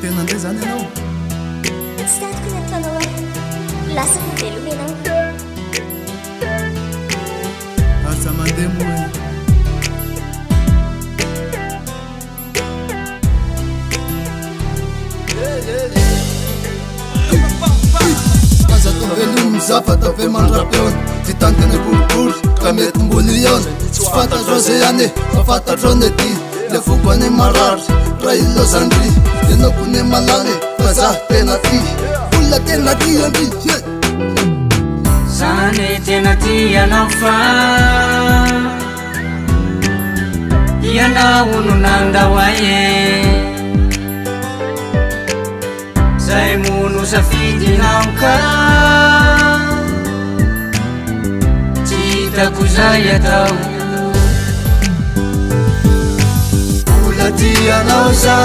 tena andeha zany ianao tsy tatiko ny ataonao a lasa veloma ianao asa mandeha moa aza atao veloma mizafata ve mandrapeona ty tany tena boribory ka mety mbolo iona tsy fantatrao zay ihany e fa fantatrao ny ty le foko ane marary raha ilozandry ianao kone malany fa zah tena ty olona tena ty andry zany tena ty ianao fa ianao no nandao ae zay mono safidinao ka tsy hitako zay atao ola ty ianao za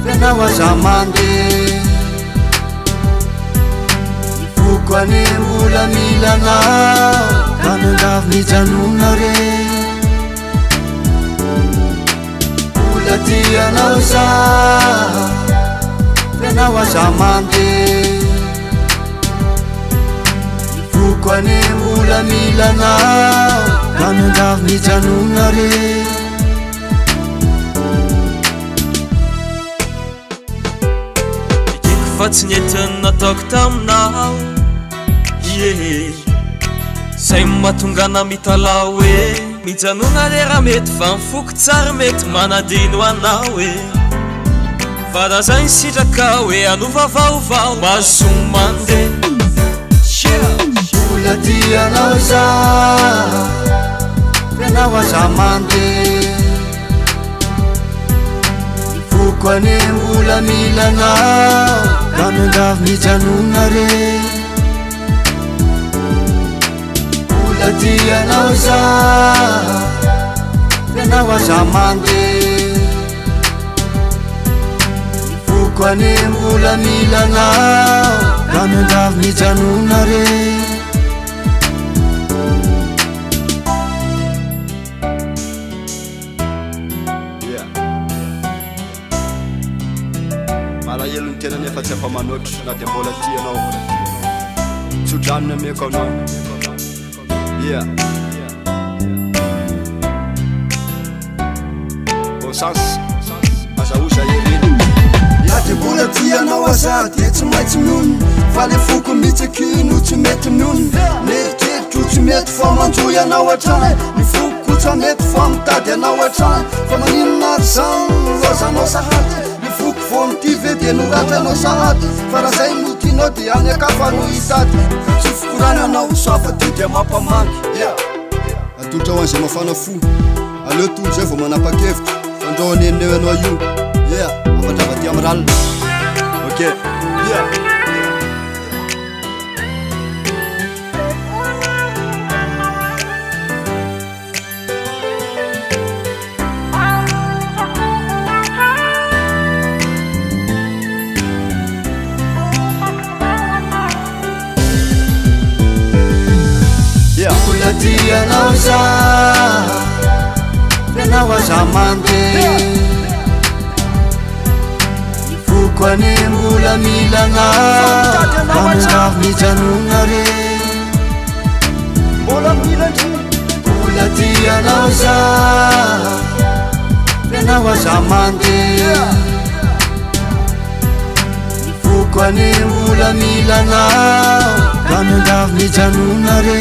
ianao aza mandeha foko ane mbola milanao ka nandavy mijanona re ola ty ianao za ianao aza mandeha foko ane mbola milanao ka nandavy mijanona re fa tsy netiny nataoko taminao ye zay mahatongana mitalao hoe mijanona le raha mety fa mifoko tsara mety manadino anao e fa raha zay nisitraka hoe anova vaovao mahazomo mandeha ola ty ianao za ianao aza mandeha foko ane mbola milanao ka nandavy mijanona re ola ty ianao za ianao aza mandeha foko ane mbola milanao ka nandavy mijanona re malahelony tena nefa tsy afa manotro na dia mbola ty anao tsodranony ameko anao bosans aza oza ereny ya ty mbola ty anao aza dia tsy maintsy mionony fa le foko mitsakino tsy mety mionony neritreritro tsy mety fa manjoy anao atrany ny foko tsa mety fa mitady anao atrany fa maninona ry zany lozanao sahaty ny foko vony ty ve dia noratranao sahaty fa raha zay no tianao dia any akafa no hitady tsy fikorany anao soafa ty dia mampamangy atotra ho an'izay mafana fo aleo toy zay vao manapa-kevitra fandrao aneneo anao io afatrava ty amy ralina ok ola ty ianao za ianao aza mandeha foko ane mbola milanao ka nandavy mijanona re ola ty ianao za ianao aza mandeha foko ane mbola milanao ka nandavy mijanona re